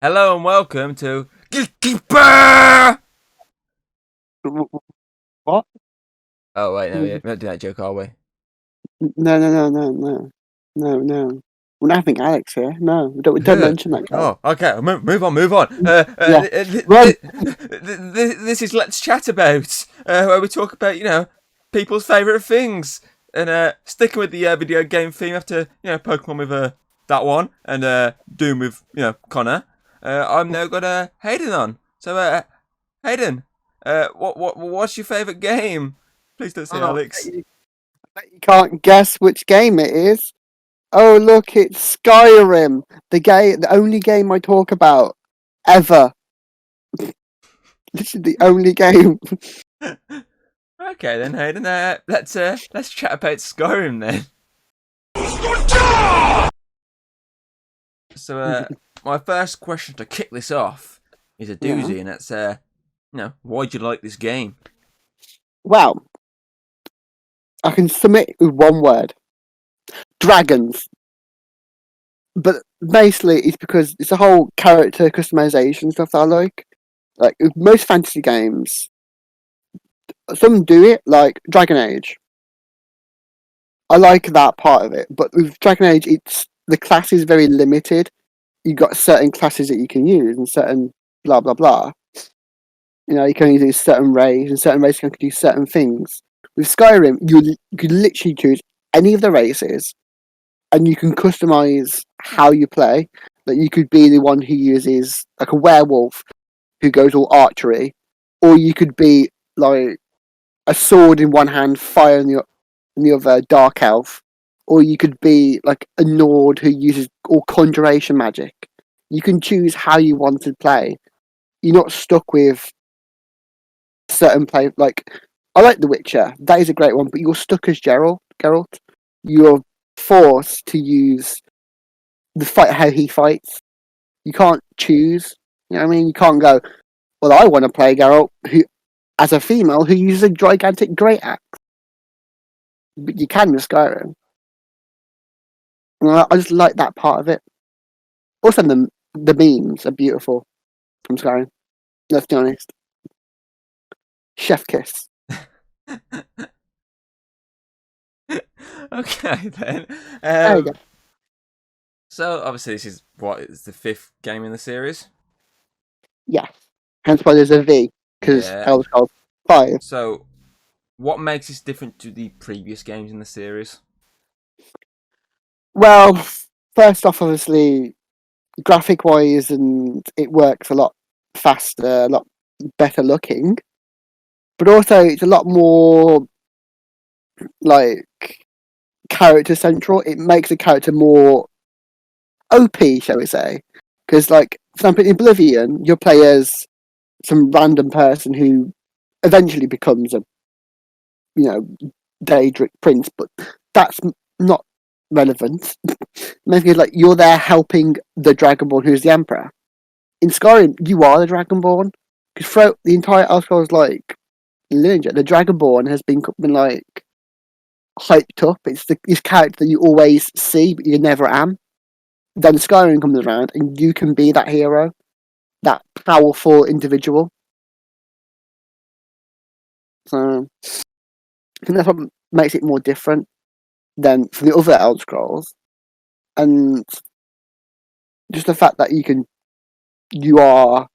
Hello and welcome to Gatekeeper! What? Oh, wait, no, No, we're not doing that joke, are we? no, no, no, no, no, no. We're not having Alex here. No, we don't mention that guy. Oh, okay, move on. Yeah, run. This is Let's Chat About, where we talk about, people's favourite things. And sticking with the video game theme after, Pokemon with that one, and Doom with, Connor, I'm now got Hayden on. So, Hayden, what's your favourite game? Please don't say Oh, Alex. I bet you can't guess which game it is. Oh, look, it's Skyrim. The only game I talk about ever. This is the only game. Okay then, Hayden. Let's chat about Skyrim then. So, my first question to kick this off is a Yeah. doozy, and that's why'd you like this game? Well, I can submit with one word: dragons. But basically, it's because it's a whole character customization stuff that I like. Like with most fantasy games, some do it, like Dragon Age. I like that part of it, but with Dragon Age, it's the class is very limited. You got certain classes that you can use and certain blah blah blah. You know, you can only do certain rays, and certain races can do certain things. With Skyrim, you can literally choose any of the races, and you can customize how you play. That you could be the one who uses like a werewolf who goes all archery, or you could be like a sword in one hand, fire in the other, dark elf, or you could be like a Nord who uses all conjuration magic. You can choose how you want to play. You're not stuck with certain play. Like I like The Witcher, that is a great one, but you're stuck as Geralt. You're forced to use the fight how he fights. You can't choose. You know what I mean? You can't go, well, I want to play Geralt, who as a female who uses a gigantic great axe. But you can with Skyrim. And I just like that part of it. Also, the memes are beautiful from Skyrim. Let's be honest. Chef kiss. Okay then. There you go. So obviously this is what is the fifth game in the series. Yes. Hence why there's a V, because Yeah. Elder Scrolls 5. So what makes this different to the previous games in the series? Well, first off, obviously, graphic wise, and it works a lot faster, a lot better looking. But also, it's a lot more like character central. It makes the character more OP, shall we say? Because, like, for example, in Oblivion, you play as some random person who eventually becomes a, you know, Daedric prince, but that's not relevant. Maybe like you're there helping the Dragonborn, who's the Emperor. In Skyrim, you are the Dragonborn because throughout the entire Elder Scrolls like lineage, the Dragonborn has been like hyped up. It's this character that you always see, but you never am. Then Skyrim comes around, and you can be that hero, that powerful individual. So I think that's what makes it more different than from the other Elder Scrolls, and just the fact that you are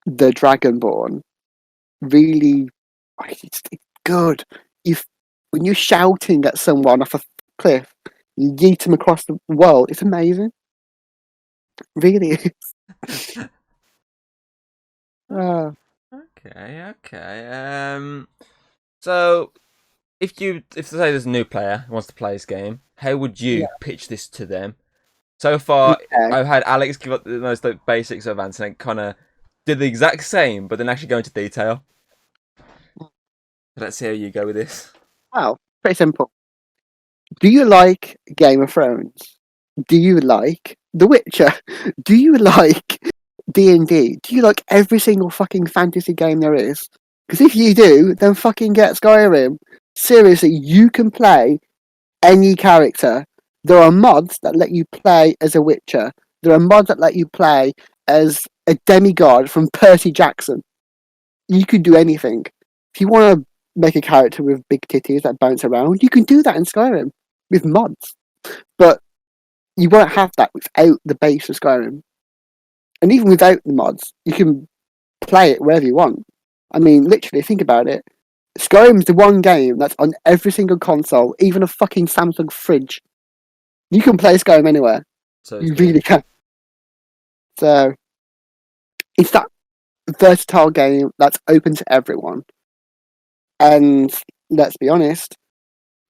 the Dragonborn. Really, it's good. You when you're shouting at someone off a cliff, you yeet them across the world. It's amazing. Really is. Uh, Okay. So if say there's a new player who wants to play this game, how would you yeah. pitch this to them? So far, Okay. I've had Alex give up the most like, basics of answer and kind of did the exact same, but then actually go into detail. Let's see how you go with this. Wow. Pretty simple. Do you like Game of Thrones? Do you like The Witcher? Do you like D&D? Do you like every single fucking fantasy game there is? Because if you do, then fucking get Skyrim. Seriously, you can play any character. There are mods that let you play as a Witcher. There are mods that let you play as a demigod from Percy Jackson. You can do anything. If you want to make a character with big titties that bounce around, you can do that in Skyrim with mods. But you won't have that without the base of Skyrim. And even without the mods, you can play it wherever you want. I mean, literally, think about it. Skyrim's the one game that's on every single console, even a fucking Samsung fridge. You can play Skyrim anywhere. So You really can. So, it's that versatile game that's open to everyone. And let's be honest,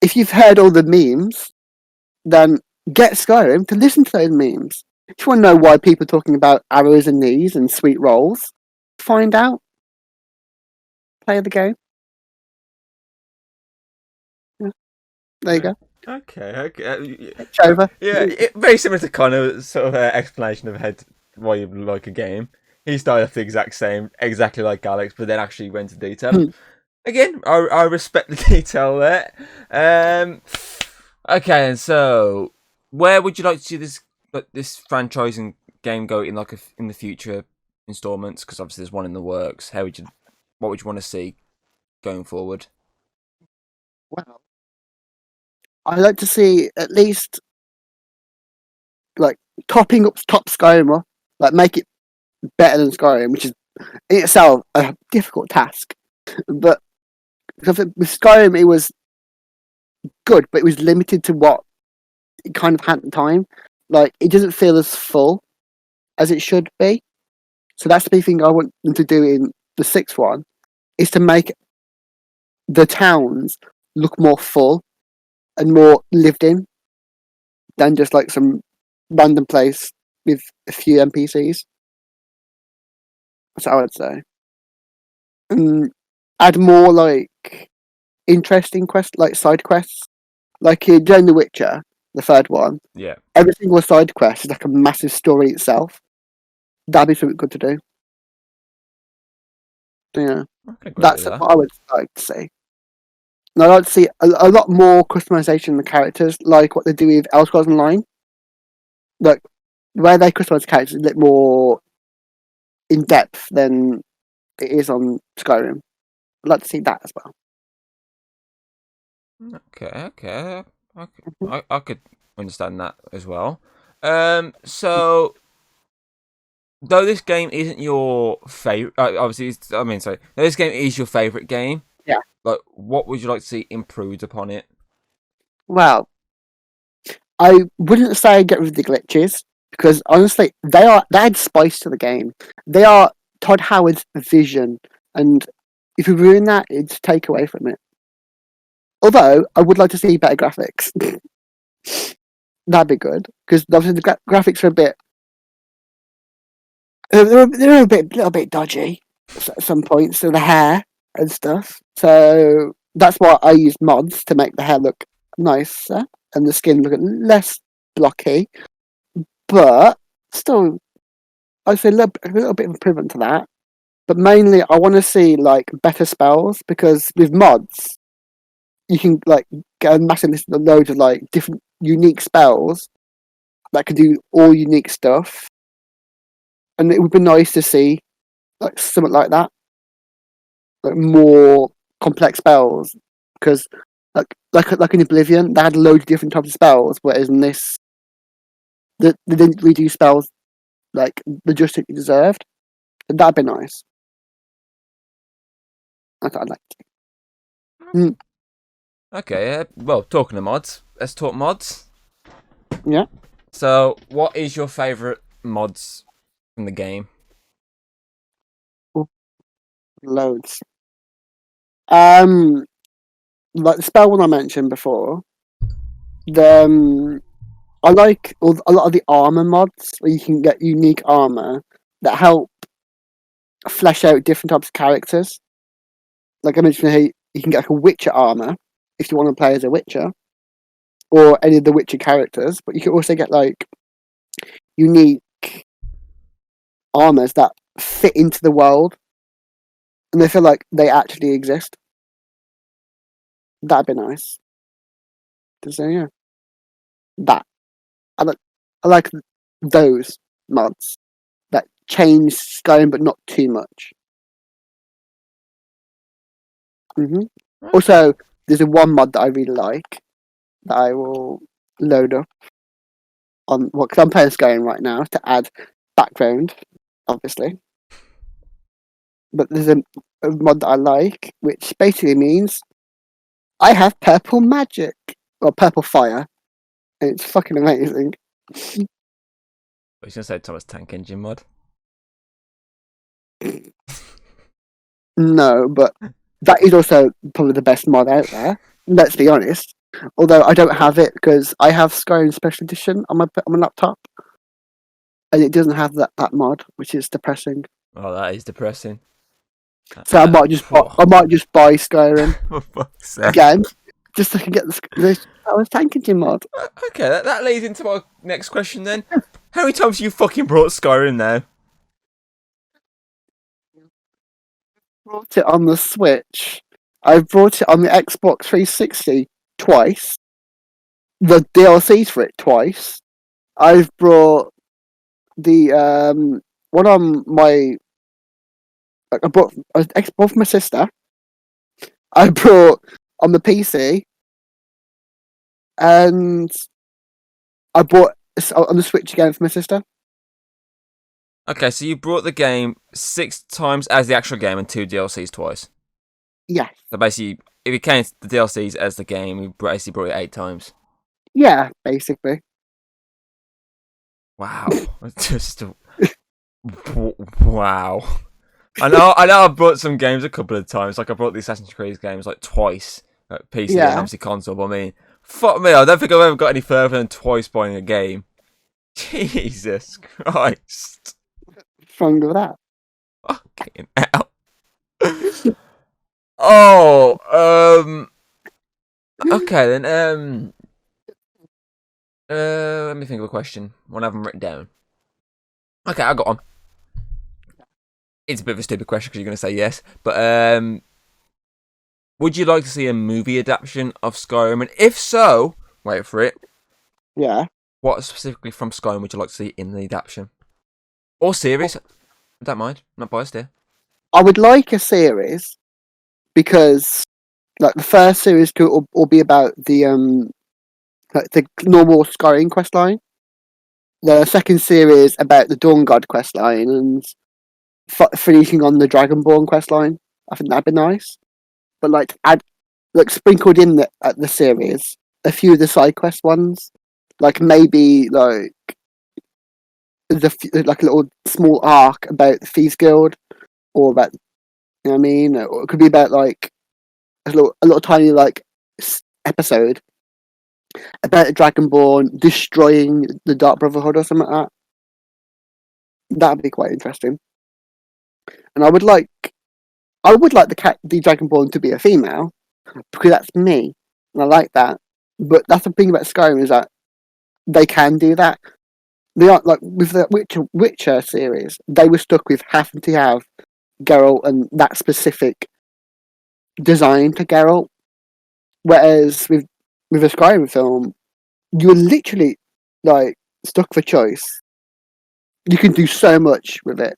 if you've heard all the memes, then get Skyrim to listen to those memes. If you want to know why people are talking about arrows and knees and sweet rolls, find out. Play the game. Yeah. There you go. Okay. It's over. Yeah, very similar to Connor's sort of explanation of why you like a game. He started off the exact same, exactly like Alex, but then actually went into detail. Again, I respect the detail there. Okay, and so where would you like to see this franchising game go in in the future installments? Because obviously there's one in the works. What would you want to see going forward? Well, I'd like to see at least like topping up top Skyrim, like make it better than Skyrim, which is in itself a difficult task. But because with Skyrim, it was good, but it was limited to what it kind of had at the time. Like it doesn't feel as full as it should be. So that's the big thing I want them to do in the sixth one, is to make the towns look more full and more lived in than just like some random place with a few NPCs. That's what I would say. And add more like interesting quests, like side quests. Like during The Witcher, the third one, Yeah. every single side quest is like a massive story itself. That'd be something good to do. Yeah, Okay, good that's with what I would like to see. And I'd like to see a lot more customization in the characters, like what they do with Elder Scrolls Online. Like where they customize the characters a bit more in depth than it is on Skyrim. I'd like to see that as well. Okay. Mhm. I could understand that as well. So though this game isn't your favorite, obviously, sorry, though this game is your favorite game. Yeah. Like, what would you like to see improved upon it? Well, I wouldn't say get rid of the glitches because honestly, they add spice to the game. They are Todd Howard's vision, and if you ruin that, it's take away from it. Although I would like to see better graphics. That'd be good because obviously the graphics are a bit. They're a little bit dodgy at some points. So the hair and stuff. So that's why I use mods to make the hair look nicer and the skin look less blocky. But still, I'd say a little bit of improvement to that. But mainly, I want to see like better spells because with mods, you can like get a massive list of loads of like different unique spells that can do all unique stuff, and it would be nice to see like something like that, like more complex spells because like in Oblivion, they had loads of different types of spells, whereas in this, they didn't really do spells like the justice it deserved. So that'd be nice. I'd like to. Mm, Okay, well, talking of mods, let's talk mods. yeah, So, what is your favorite mods from the game? loads. Like the spell one I mentioned before. I like a lot of the armor mods where you can get unique armor that help flesh out different types of characters. Like I mentioned, hey, you can get like a Witcher armor if you want to play as a Witcher or any of the Witcher characters, but you can also get like unique armors that fit into the world and they feel like they actually exist. That'd be nice. So yeah, that I like those. mods that change Skyrim, but not too much. Also, there's a one mod that I really like that I will load up on. Well, because I'm playing Skyrim right now to add background, obviously. But there's a mod that I like, which basically means I have purple magic or purple fire, and it's fucking amazing. I was gonna say Thomas Tank Engine mod. No, but that is also probably the best mod out there. Let's be honest. Although I don't have it because I have Skyrim Special Edition on my laptop, and it doesn't have that mod, which is depressing. Oh, that is depressing. So I might just buy Skyrim For fuck's sake. again, just so I can get the Power Tank Engine mod. Okay, that leads into my next question then. How many times have you fucking brought Skyrim now? Brought it on the Switch. I've brought it on the Xbox 360 twice. The DLCs for it twice. I've brought the one on my. I brought Xbox for my sister. I brought on the PC, and I bought on the Switch again for my sister. Okay, so you brought the game 6 times as the actual game and 2 DLCs twice. Yes. So basically, if you count the DLCs as the game, you basically brought it 8 times. Yeah, basically. Wow. Just wow. I know I brought some games a couple of times. Like I brought the Assassin's Creed games like twice. Like PC and obviously console. But I mean, fuck me, I don't think I've ever got any further than twice buying a game. Jesus Christ. What's wrong with that? Fucking hell. Oh, okay then, let me think of a question. One I haven't written down. Okay, I got one. It's a bit of a stupid question because you're going to say yes, but would you like to see a movie adaptation of Skyrim? And if so, wait for it. Yeah. What specifically from Skyrim would you like to see in the adaptation? Or series? I don't mind. I'm not biased here. I would like a series because, like, the first series could all be about the like the normal Skyrim questline. The second series about the Dawn God questline and finishing on the Dragonborn questline. I think that'd be nice. But like add, like sprinkled in the series, a few of the side quest ones, like maybe like like a little small arc about the Thieves Guild, or about, you know what I mean, or it could be about like a little tiny like episode about the Dragonborn destroying the Dark Brotherhood or something like that. That'd be quite interesting. And I would like the Dragonborn to be a female because that's me, and I like that. But that's the thing about Skyrim is that they can do that. They aren't like with the Witcher series. They were stuck with having to have Geralt and that specific design to Geralt. Whereas with a Skyrim film, you're literally like stuck for choice. You can do so much with it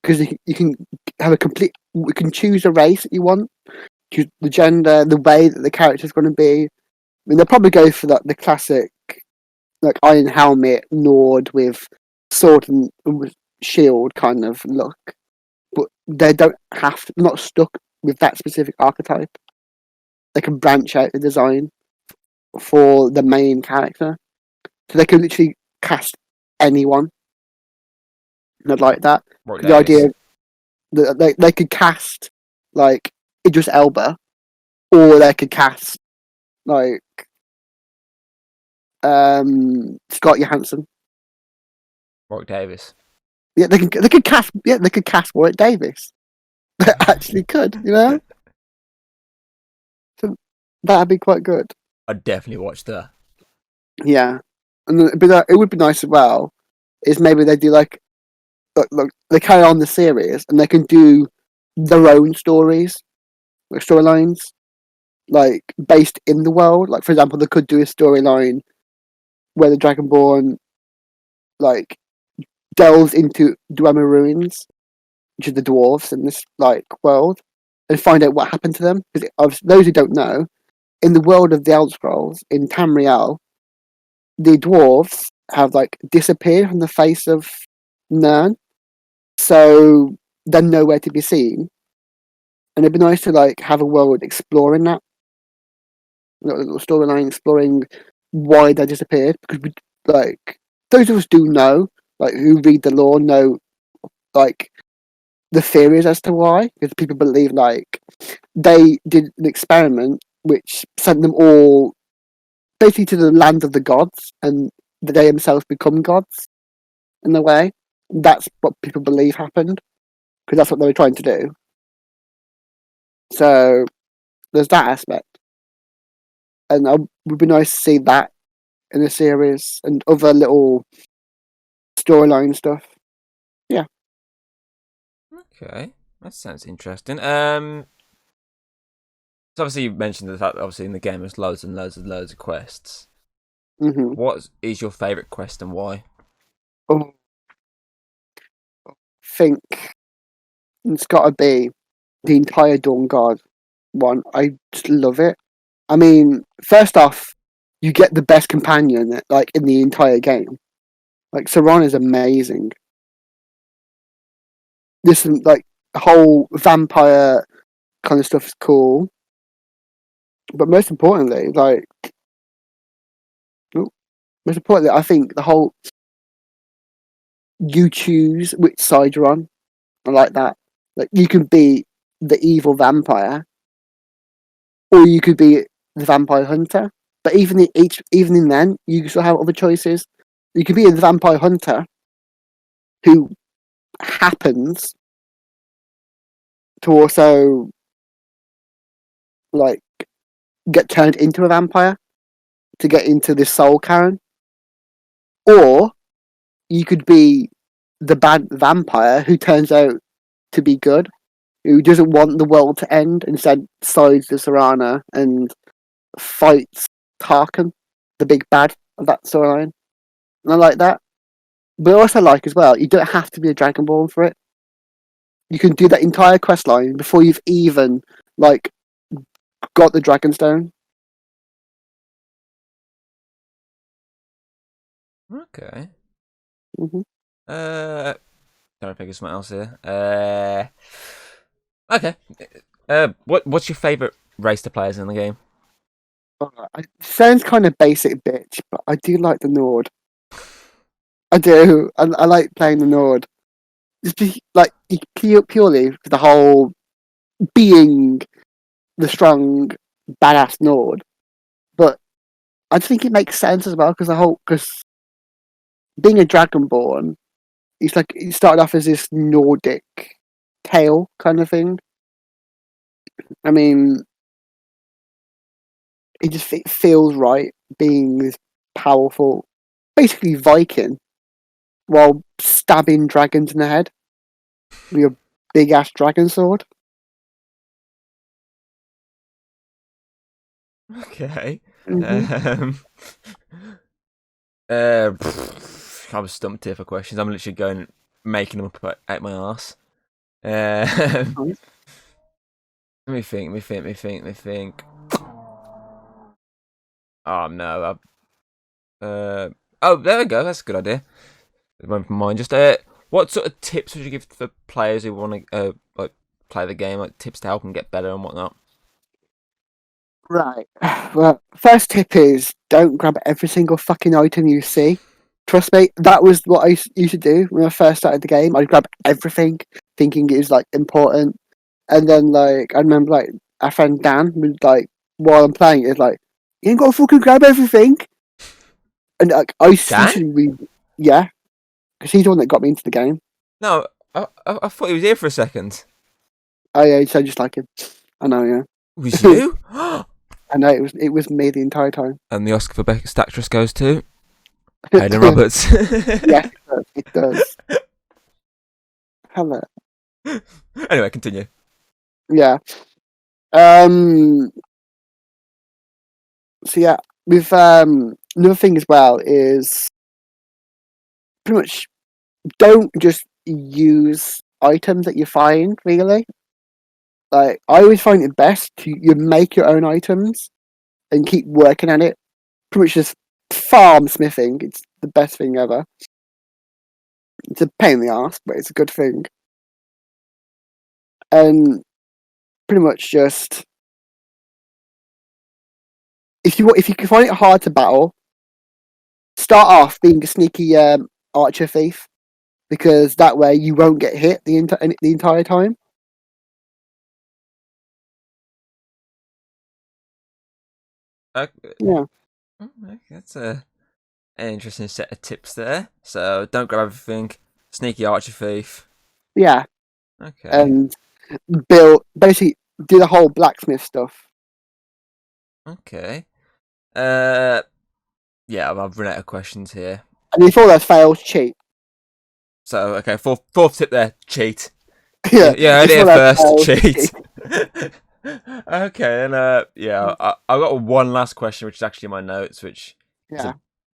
because you can have a complete. You can choose a race that you want, choose the gender, the way that the character's going to be. I mean, they'll probably go for the classic, like Iron Helmet Nord with sword and shield kind of look, but they don't have to. Not stuck with that specific archetype. They can branch out the design for the main character, so they can literally cast anyone. Not like that. The idea that they could cast like Idris Elba, or they could cast like Scott Johansson. Warwick Davis. Yeah, they could cast. Yeah, they could cast Warwick Davis. They actually could, you know. So that'd be quite good. I'd definitely watch that. Yeah, and it would be nice as well. Is maybe they do like they carry on the series and they can do their own stories, like storylines, like based in the world. Like for example, they could do a storyline where the Dragonborn like delves into Dwemer ruins, which are the dwarves in this like world, and find out what happened to them. Because those who don't know, in the world of the Elder Scrolls in Tamriel, the dwarves have like disappeared from the face of Nern, so they're nowhere to be seen. And it'd be nice to like have a world exploring that, little storyline exploring why they disappeared. Because we, like those of us do know, like who read the lore, know like the theories as to why. Because people believe like they did an experiment which sent them all basically to the land of the gods, and they themselves become gods in a way. That's what people believe happened because that's what they were trying to do. So there's that aspect, and it would be nice to see that in the series and other little storyline stuff. Yeah. Okay, that sounds interesting. So obviously you mentioned the fact that obviously in the game there's loads and loads and loads of quests. Mm-hmm. What is your favourite quest and why? Oh, think it's got to be the entire Dawn Guard one. I just love it. I mean, first off, you get the best companion like in the entire game. Like Saran is amazing. This like whole vampire kind of stuff is cool, but most importantly, I think the whole you choose which side you're on. I like that. Like you can be the evil vampire, or you could be the vampire hunter. But even in then, you still have other choices. You could be the vampire hunter who happens to also like get turned into a vampire to get into this soul Karen, or you could be the bad vampire who turns out to be good, who doesn't want the world to end, instead sides the Serana and fights Tarkin, the big bad of that storyline. And I like that. But I also like as well, you don't have to be a Dragonborn for it. You can do that entire quest line before you've even like got the Dragonstone. Okay. Mm-hmm. Trying to figure something else here. Okay. What's your favourite race to play as in the game? It sounds kind of basic, bitch, but I do like the Nord. I do. I like playing the Nord. Like purely for the whole being the strong, badass Nord. But I think it makes sense as well because being a Dragonborn, it's like it started off as this Nordic tale kind of thing. I mean, it feels right being this powerful, basically Viking, while stabbing dragons in the head with your big ass dragon sword. Okay. Mm-hmm. Um, I was stumped here for questions. I'm literally going making them up out my arse. Nice. Let me think. Let me think. Oh no. Oh, there we go. That's a good idea. It went from mine. Just what sort of tips would you give for players who want to like play the game? Like tips to help them get better and whatnot. Right. Well, first tip is don't grab every single fucking item you see. Trust me, that was what I used to do when I first started the game. I'd grab everything, thinking it was like important, and then like I remember like our friend Dan was like, while I'm playing, it's like you ain't got to fucking grab everything, and like you Dan? should read, yeah, because he's the one that got me into the game. No, I thought he was here for a second. Oh yeah, so just like him. I know, yeah. It was you? I know it was me the entire time. And the Oscar for Best Actress goes to Hayden Roberts. Yes, it does. Hello. Anyway, continue. Yeah. Um. So yeah, with another thing as well is pretty much don't just use items that you find. Really, like I always find it best to you make your own items and keep working at it. Pretty much just farm smithing. It's the best thing ever. It's a pain in the ass, but it's a good thing. And pretty much just if you can find it hard to battle, start off being a sneaky archer thief because that way you won't get hit the entire time. Okay, Yeah, that's an interesting set of tips there. So don't grab everything. Sneaky archer thief. yeah, Okay. and build basically do the whole blacksmith stuff. Okay. Yeah, I've run out of questions here. And if all those fails, cheat. So okay, fourth tip there, cheat. Yeah, Yeah, heard it if here all those first, fails, cheat. cheat. Okay, and yeah, I got one last question, which is actually in my notes, which is Yeah.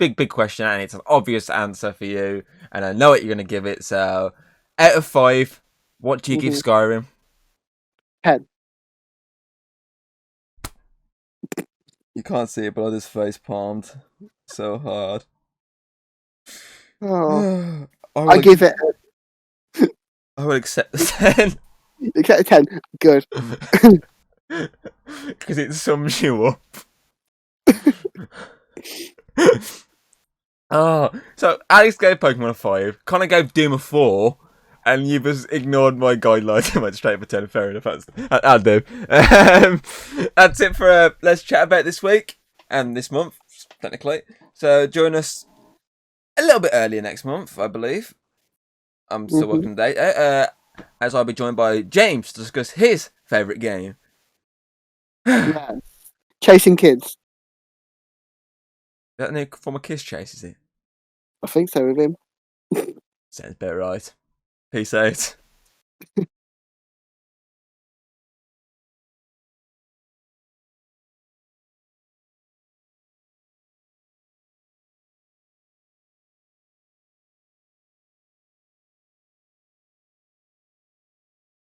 a big question, and it's an obvious answer for you, and I know what you're gonna give it. So, out of 5, what do you give Mm-hmm. Skyrim? 10. You can't see it, but I just face palmed so hard. Oh, I I will, give it I will accept the 10 except a 10. Good. because it sums you up. Oh, so Alex gave Pokemon a 5, Connor gave Doom a 4, and you just ignored my guidelines and went straight for 10. Fair enough, I'll do. That's it for Let's Chat About this week, and this month, technically. So join us a little bit earlier next month, I believe. I'm still Mm-hmm. working the date. As I'll be joined by James to discuss his favourite game. Is Yeah. Chasing kids. that a new form of kiss chase, is it? I think so with him. Sounds about right. Peace out.